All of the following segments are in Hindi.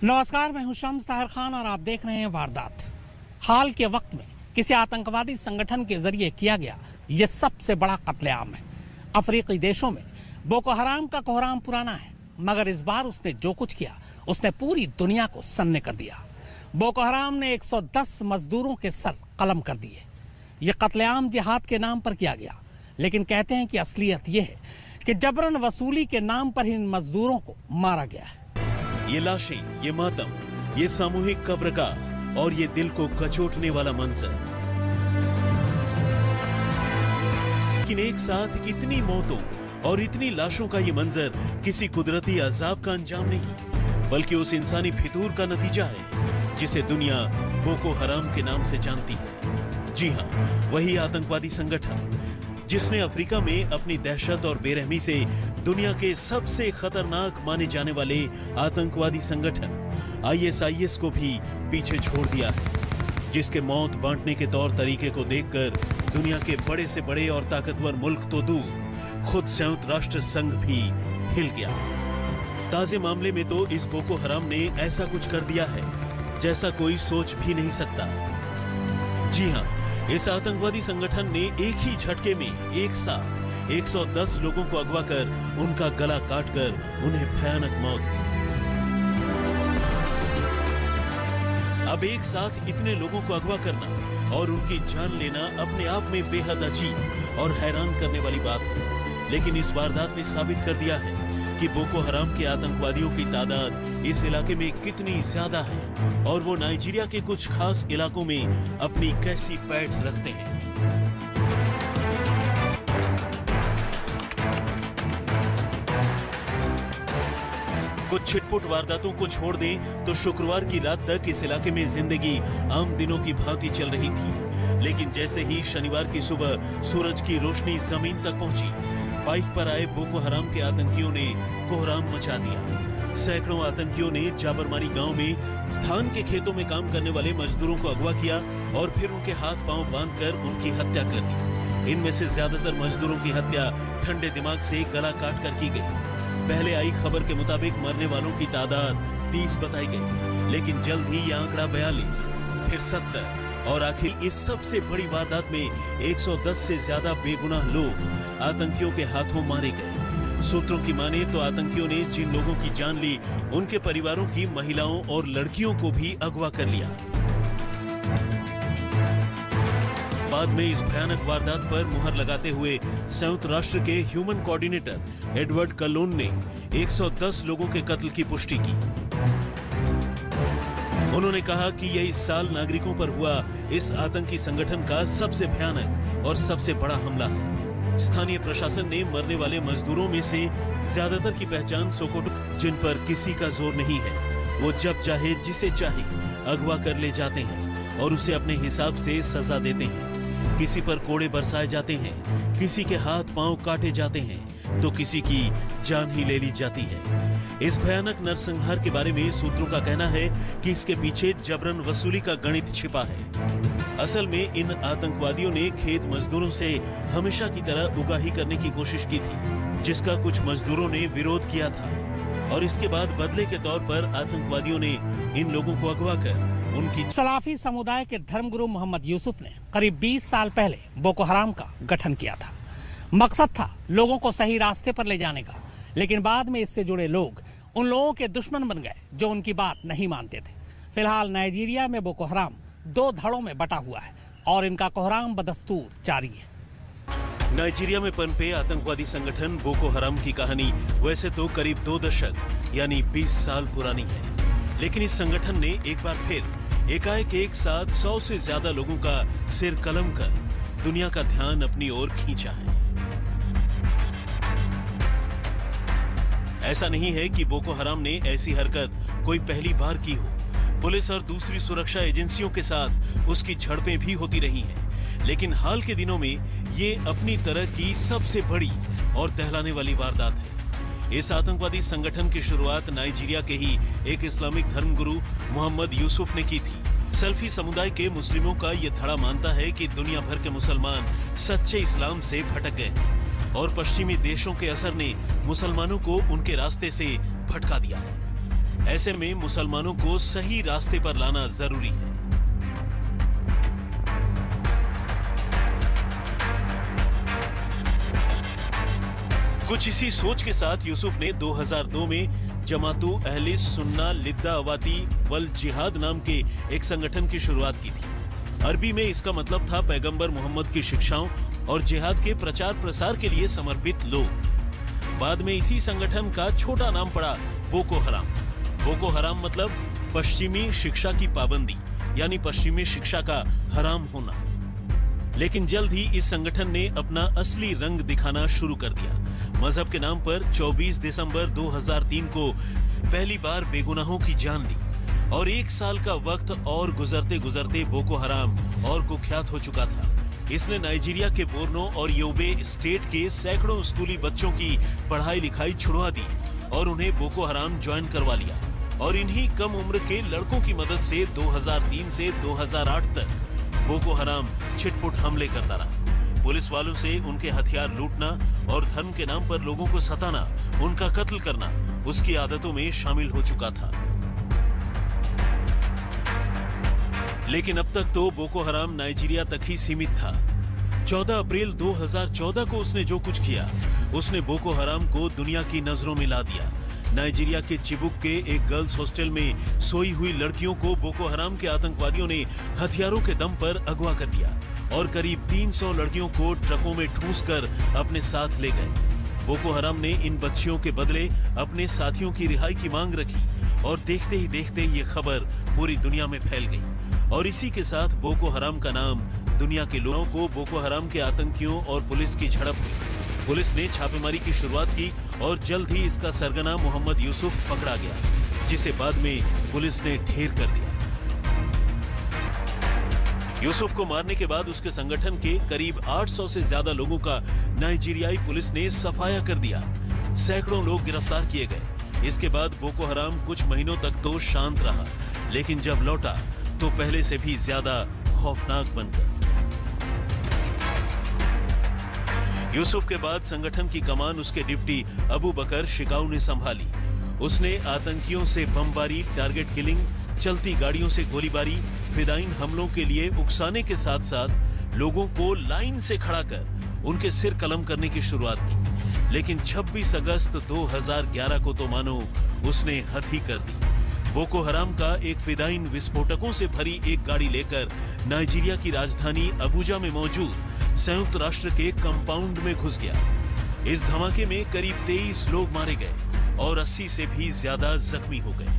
नमस्कार, मैं हूं शम्स ताहिर खान और आप देख रहे हैं वारदात। हाल के वक्त में किसी आतंकवादी संगठन के जरिए किया गया ये सबसे बड़ा कत्लेआम है। अफ्रीकी देशों में बोको हराम का कोहराम पुराना है, मगर इस बार उसने जो कुछ किया उसने पूरी दुनिया को सन्ने कर दिया। बोको हराम ने 110 मजदूरों के सर कलम कर दिए। ये कत्लेआम जिहाद के नाम पर किया गया, लेकिन कहते हैं कि असलियत यह है कि जबरन वसूली के नाम पर इन मजदूरों को मारा गया है। ये लाशें, ये मातम, ये सामूहिक कब्रगाह और ये दिल को कचोटने वाला मंजर। लेकिन एक साथ इतनी मौतों और इतनी लाशों का ये मंजर किसी कुदरती अजाब का अंजाम नहीं, बल्कि उस इंसानी फितूर का नतीजा है जिसे दुनिया बोको हराम के नाम से जानती है। जी हाँ, वही आतंकवादी संगठन जिसने अफ्रीका में अपनी दहशत और बेरहमी से दुनिया के सबसे खतरनाक माने जाने वाले आतंकवादी संगठन ISIS को भी पीछे छोड़ दिया है, जिसके मौत बांटने के तौर तरीके को देखकर दुनिया के बड़े से बड़े और ताकतवर मुल्क तो दूर, खुद संयुक्त राष्ट्र संघ भी हिल गया। ताजे मामले में तो इस बोको हराम ने ऐसा कुछ कर दिया है जैसा कोई सोच भी नहीं सकता। जी हाँ, इस आतंकवादी संगठन ने एक ही झटके में एक साथ 110 लोगों को अगवा कर उनका गला काटकर उन्हें भयानक मौत दी। अब एक साथ इतने लोगों को अगवा करना और उनकी जान लेना अपने आप में बेहद अजीब और हैरान करने वाली बात है, लेकिन इस वारदात ने साबित कर दिया है कि बोको हराम के आतंकवादियों की तादाद इस इलाके में कितनी ज्यादा है और वो नाइजीरिया के कुछ खास इलाकों में अपनी कैसी पैठ रखते हैं। कुछ छिटपुट वारदातों को छोड़ दें तो शुक्रवार की रात तक इस इलाके में जिंदगी आम दिनों की भांति चल रही थी, लेकिन जैसे ही शनिवार की सुबह सूरज की रोशनी जमीन तक पहुंची, बाइक पर आए बोको हराम के आतंकियों ने कोहराम मचा दिया। सैकड़ों आतंकियों ने जाबरमारी गांव में धान के खेतों में काम करने वाले मजदूरों को अगवा किया और फिर उनके हाथ पांव बांधकर उनकी हत्या कर दी। इनमें से ज्यादातर मजदूरों की हत्या ठंडे दिमाग से गला काट कर की गई। पहले आई खबर के मुताबिक मरने वालों की तादाद 30 बताई गई, लेकिन जल्द ही यह आंकड़ा 42, फिर 70 और आखिर इस सबसे बड़ी वारदात में 110 से ज्यादा बेगुनाह लोग आतंकियों के हाथों मारे गए। सूत्रों की माने तो आतंकियों ने जिन लोगों की जान ली, उनके परिवारों की महिलाओं और लड़कियों को भी अगवा कर लिया। बाद में इस भयानक वारदात पर मुहर लगाते हुए संयुक्त राष्ट्र के ह्यूमन कोऑर्डिनेटर एडवर्ड कलोन ने 110 लोगों के कत्ल की पुष्टि की। उन्होंने कहा कि यह इस साल नागरिकों पर हुआ इस आतंकी संगठन का सबसे भयानक और सबसे बड़ा हमला है। स्थानीय प्रशासन ने मरने वाले मजदूरों में से ज्यादातर की पहचान सोकोटो, जिन पर किसी का जोर नहीं है, वो जब चाहे जिसे चाहे अगवा कर ले जाते हैं और उसे अपने हिसाब से सजा देते हैं। किसी पर कोड़े बरसाए जाते हैं, किसी के हाथ पांव काटे जाते हैं, तो किसी की जान ही ले ली जाती है। इस भयानक नरसंहार के बारे में सूत्रों का कहना है कि इसके पीछे जबरन वसूली का गणित छिपा है। असल में इन आतंकवादियों ने खेत मजदूरों से हमेशा की तरह उगाही करने की कोशिश की थी, जिसका कुछ मजदूरों ने विरोध किया था और इसके बाद बदले के तौर पर आतंकवादियों ने इन लोगों को अगवा कर उनकी। सलाफी समुदाय के धर्मगुरु मोहम्मद यूसुफ ने करीब 20 साल पहले बोको हराम का गठन किया था। मकसद था लोगों को सही रास्ते पर ले जाने का, लेकिन बाद में इससे जुड़े लोग उन लोगों के दुश्मन बन गए जो उनकी बात नहीं मानते थे। फिलहाल नाइजीरिया में बोको हराम 2 धड़ों में बटा हुआ है और इनका कोहराम बदस्तूर जारी है। नाइजीरिया में पनपे आतंकवादी संगठन बोको हराम की कहानी वैसे तो करीब 2 दशक यानी 20 साल पुरानी है, लेकिन इस संगठन ने एक बार फिर एकाएक एक साथ 100 से ज्यादा लोगों का सिर कलम कर दुनिया का ध्यान अपनी ओर खींचा है। ऐसा नहीं है कि बोको हराम ने ऐसी हरकत कोई पहली बार की हो। पुलिस और दूसरी सुरक्षा एजेंसियों के साथ उसकी झड़पें भी होती रही हैं, लेकिन हाल के दिनों में ये अपनी तरह की सबसे बड़ी और दहलाने वाली वारदात है। इस आतंकवादी संगठन की शुरुआत नाइजीरिया के ही एक इस्लामिक धर्मगुरु मोहम्मद यूसुफ ने की थी। सल्फी समुदाय के मुस्लिमों का ये धड़ा मानता है कि दुनिया भर के मुसलमान सच्चे इस्लाम से भटक गए और पश्चिमी देशों के असर ने मुसलमानों को उनके रास्ते से भटका दिया है। ऐसे में मुसलमानों को सही रास्ते पर लाना जरूरी है। कुछ इसी सोच के साथ यूसुफ ने 2002 में जमातु अहले सुन्ना लिद्दा अवाती वल जिहाद नाम के एक संगठन की शुरुआत की थी। अरबी में इसका मतलब था पैगंबर मोहम्मद की शिक्षाओं और जिहाद के प्रचार प्रसार के लिए समर्पित लोग। बाद में इसी संगठन का छोटा नाम पड़ा बोको हराम। बोको हराम मतलब पश्चिमी शिक्षा की पाबंदी, यानी पश्चिमी शिक्षा का हराम होना। लेकिन जल्द ही इस संगठन ने अपना असली रंग दिखाना शुरू कर दिया। मजहब के नाम पर 24 दिसंबर 2003 को पहली बार बेगुनाहों की जान ली और 1 साल का वक्त और गुजरते गुजरते बोको हराम और कुख्यात हो चुका था। इसने नाइजीरिया के बोर्नो और योबे स्टेट के सैकड़ों स्कूली बच्चों की पढ़ाई लिखाई छुड़वा दी और उन्हें बोको हराम ज्वाइन करवा लिया। और इन्हीं कम उम्र के लड़कों की मदद से 2003 से 2008 तक बोको हराम छिटपुट हमले करता रहा। पुलिस वालों से उनके हथियार लूटना और धर्म के नाम पर लोगों को सताना, उनका कत्ल करना उसकी आदतों में शामिल हो चुका था। लेकिन अब तक तो बोको हराम नाइजीरिया तक ही सीमित था। 14 अप्रैल 2014 को उसने जो कुछ किया, उसने बोको हराम को दुनिया की नजरों में ला दिया। नाइजीरिया के चिबुक के एक गर्ल्स हॉस्टल में सोई हुई लड़कियों को बोको हराम के आतंकवादियों ने हथियारों के दम पर अगवा कर दिया और करीब 300 लड़कियों को ट्रकों में ठूंसकर अपने साथ ले गए। बोको हराम ने इन बच्चियों के बदले अपने साथियों की रिहाई की मांग रखी और देखते ही देखते ये खबर पूरी दुनिया में फैल गई और इसी के साथ बोको हराम का नाम दुनिया के लोगों को बोको हराम के आतंकियों और पुलिस की झड़प हुई। पुलिस ने छापेमारी की शुरुआत की और जल्द ही इसका सरगना मोहम्मद यूसुफ पकड़ा गया, जिसे बाद में पुलिस ने ढेर कर दिया। यूसुफ को मारने के बाद उसके संगठन के करीब 800 से ज्यादा लोगों का नाइजीरियाई पुलिस ने सफाया कर दिया। सैकड़ों लोग गिरफ्तार किए गए। इसके बाद बोको हराम कुछ महीनों तक तो शांत रहा, लेकिन जब लौटा तो पहले से भी ज्यादा खौफनाक बनकर। यूसुफ के बाद संगठन की कमान उसके डिप्टी अबू बकर शिकाऊ ने संभाली। उसने आतंकियों से बमबारी, टारगेट किलिंग, चलती गाड़ियों से गोलीबारी, फिदाइन हमलों के लिए उकसाने के साथ साथ लोगों को लाइन से खड़ा कर उनके सिर कलम करने की शुरुआत की। लेकिन 26 अगस्त 2011 को तो मानो उसने हद ही कर दी। बोको हराम का एक फिदाइन विस्फोटकों से भरी एक गाड़ी लेकर नाइजीरिया की राजधानी अबुजा में मौजूद संयुक्त राष्ट्र के कंपाउंड में घुस गया। इस धमाके में करीब 23 लोग मारे गए और 80 से भी ज्यादा जख्मी हो गए।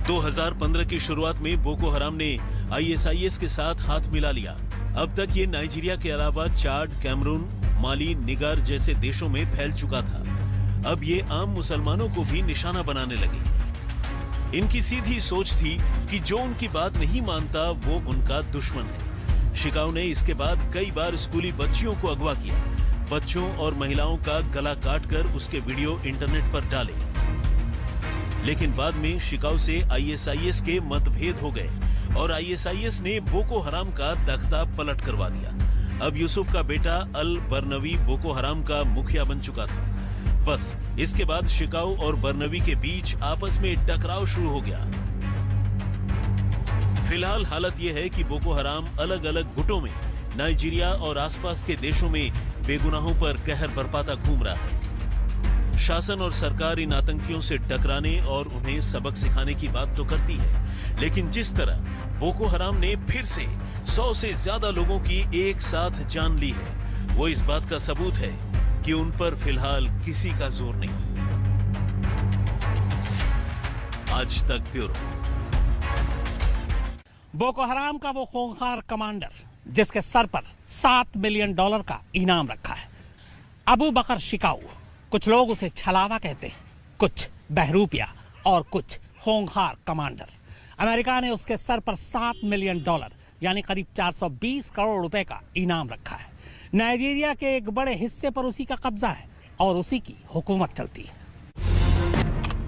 2015 की शुरुआत में बोको हराम ने ISIS के साथ हाथ मिला लिया। अब तक ये नाइजीरिया के अलावा चाड, कैमरून, माली, निगर जैसे देशों में फैल चुका था। अब ये आम मुसलमानों को भी निशाना बनाने लगे। इनकी सीधी सोच थी कि जो उनकी बात नहीं मानता वो उनका दुश्मन है। शिकाऊ ने इसके बाद कई बार स्कूली बच्चियों को अगवा किया, बच्चों और महिलाओं का गला काटकर उसके वीडियो इंटरनेट पर डाले। लेकिन बाद में शिकाऊ से ISIS के मतभेद हो गए और ISIS ने बोको हराम का तख्ता पलट करवा दिया। अब यूसुफ का बेटा अल बरनवी बोको हराम का मुखिया बन चुका था। बस इसके बाद शिकाऊ और बरनवी के बीच आपस में टकराव शुरू हो गया। फिलहाल हालत यह है कि बोको हराम अलग अलग गुटों में नाइजीरिया और आसपास के देशों में बेगुनाहों पर कहर बरपाता घूम रहा है। शासन और सरकार इन आतंकियों से टकराने और उन्हें सबक सिखाने की बात तो करती है, लेकिन जिस तरह बोको हराम ने फिर से 100 से ज्यादा लोगों की एक साथ जान ली है, वो इस बात का सबूत है कि उन पर फिलहाल किसी का जोर नहीं। आज तक ब्यूरो। बोको हराम का वो खूंखार कमांडर जिसके सर पर $7 मिलियन का इनाम रखा है, अबू बकर शिकाऊ। कुछ लोग उसे छलावा कहते हैं, कुछ बहरूपिया और कुछ खूंखार कमांडर। अमेरिका ने उसके सर पर $7 मिलियन यानी करीब 420 करोड़ रुपए का इनाम रखा है। नाइजीरिया के एक बड़े हिस्से पर उसी का कब्जा है और उसी की हुकूमत चलती है।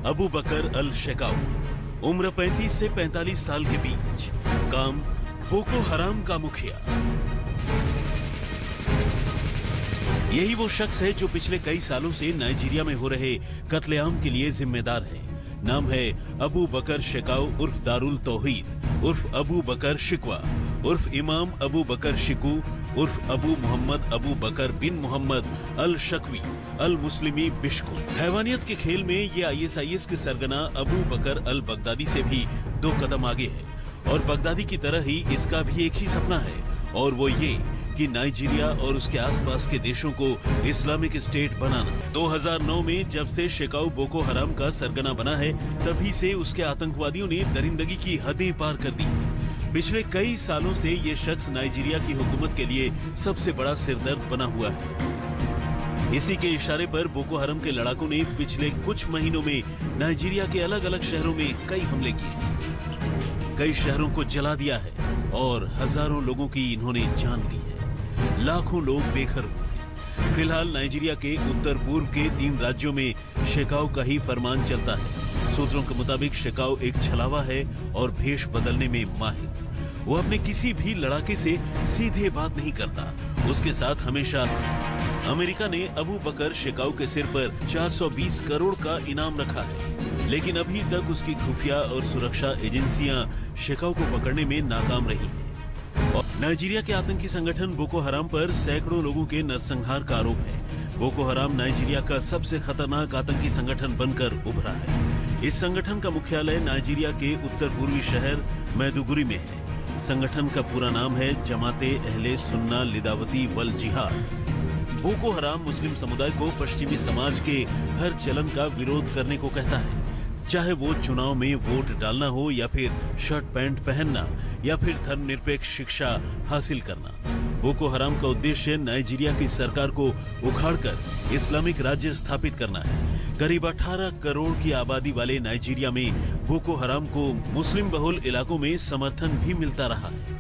अबू बकर अल शिकाऊ, उम्र 35 से 45 साल के बीच, काम बोको हराम का मुखिया। यही वो शख्स है जो पिछले कई सालों से नाइजीरिया में हो रहे कत्लेआम के लिए जिम्मेदार है। नाम है अबू बकर शेकाउ उर्फ दारुल तौहीद उर्फ अबू बकर शिकवा उर्फ इमाम अबू बकर शिकू उर्फ अबू मोहम्मद अबू बकर बिन मोहम्मद अल शकवी अल मुस्लिमी बिश्को। हैवानियत के खेल में ये ISIS के सरगना अबू बकर अल बगदादी से भी 2 कदम आगे है और बगदादी की तरह ही इसका भी एक ही सपना है, और वो ये कि नाइजीरिया और उसके आसपास के देशों को इस्लामिक स्टेट बनाना। 2009 में जब से शेकाउ बोको हराम का सरगना बना है, तभी से उसके आतंकवादियों ने दरिंदगी की हदें पार कर दी। पिछले कई सालों से ये शख्स नाइजीरिया की हुकूमत के लिए सबसे बड़ा सिरदर्द बना हुआ है। इसी के इशारे पर बोको हराम के लड़ाकों ने पिछले कुछ महीनों में नाइजीरिया के अलग अलग शहरों में कई हमले किए, कई शहरों को जला दिया है और हजारों लोगों की इन्होंने जान ली है। लाखों लोग बेघर हुए। फिलहाल नाइजीरिया के उत्तर पूर्व के 3 राज्यों में शेकाउ का ही फरमान चलता है। सूत्रों के मुताबिक शेकाउ एक छलावा है और भेष बदलने में माहिर। वो अपने किसी भी लड़ाके से सीधे बात नहीं करता। उसके साथ हमेशा अमेरिका ने अबू बकर शेकाउ के सिर पर 420 करोड़ का इनाम रखा है, लेकिन अभी तक उसकी खुफिया और सुरक्षा एजेंसियां शेकाउ को पकड़ने में नाकाम रही हैं। और नाइजीरिया के आतंकी संगठन बोको हराम पर सैकड़ों लोगों के नरसंहार का आरोप है। बोको हराम नाइजीरिया का सबसे खतरनाक आतंकी संगठन बनकर उभरा है। इस संगठन का मुख्यालय नाइजीरिया के उत्तर पूर्वी शहर मैदुगुरी में है। संगठन का पूरा नाम है जमाते अहले सुन्ना लिदावती वल जिहाद। बोको हराम मुस्लिम समुदाय को पश्चिमी समाज के हर चलन का विरोध करने को कहता है, चाहे वो चुनाव में वोट डालना हो या फिर शर्ट पैंट पहनना या फिर धर्मनिरपेक्ष शिक्षा हासिल करना। बोको हराम का उद्देश्य नाइजीरिया की सरकार को उखाड़कर इस्लामिक राज्य स्थापित करना है। करीब 18 करोड़ की आबादी वाले नाइजीरिया में बोको हराम को मुस्लिम बहुल इलाकों में समर्थन भी मिलता रहा है।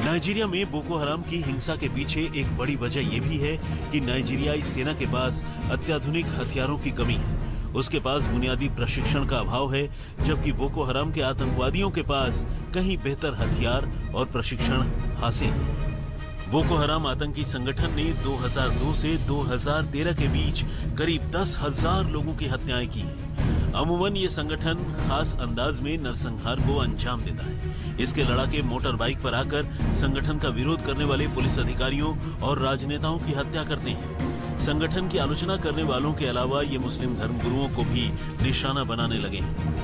नाइजीरिया में बोको हराम की हिंसा के पीछे एक बड़ी वजह यह भी है कि नाइजीरियाई सेना के पास अत्याधुनिक हथियारों की कमी है। उसके पास बुनियादी प्रशिक्षण का अभाव है, जबकि बोको हराम के आतंकवादियों के पास कहीं बेहतर हथियार और प्रशिक्षण हासिल है। बोको हराम आतंकी संगठन ने 2002 से 2013 के बीच करीब 10,000 लोगों की हत्याएं की हैं। अमूमन ये संगठन खास अंदाज में नरसंहार को अंजाम देता है। इसके लड़ाके मोटर बाइक पर आकर संगठन का विरोध करने वाले पुलिस अधिकारियों और राजनेताओं की हत्या करते हैं। संगठन की आलोचना करने वालों के अलावा ये मुस्लिम धर्मगुरुओं को भी निशाना बनाने लगे हैं।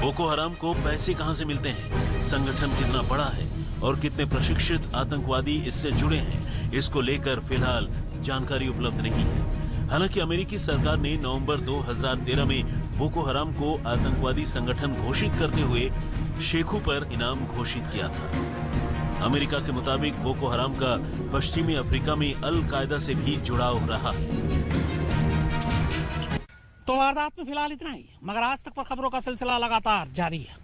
बोको हराम को पैसे कहां से मिलते हैं, संगठन कितना बड़ा है और कितने प्रशिक्षित आतंकवादी इससे जुड़े हैं, इसको लेकर फिलहाल जानकारी उपलब्ध नहीं है। हालांकि अमेरिकी सरकार ने नवंबर 2013 में बोको हराम को आतंकवादी संगठन घोषित करते हुए शेखू पर इनाम घोषित किया था। अमेरिका के मुताबिक बोको हराम का पश्चिमी अफ्रीका में अल कायदा से भी जुड़ाव रहा है। तो वारदात में फिलहाल इतना ही, मगर आज तक पर खबरों का सिलसिला लगातार जारी है।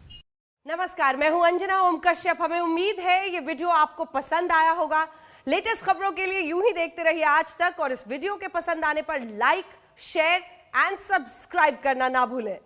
नमस्कार, मैं हूं अंजना ओम कश्यप। हमें उम्मीद है ये वीडियो आपको पसंद आया होगा। लेटेस्ट खबरों के लिए यूं ही देखते रहिए आज तक, और इस वीडियो के पसंद आने पर लाइक, शेयर एंड सब्सक्राइब करना ना भूलें।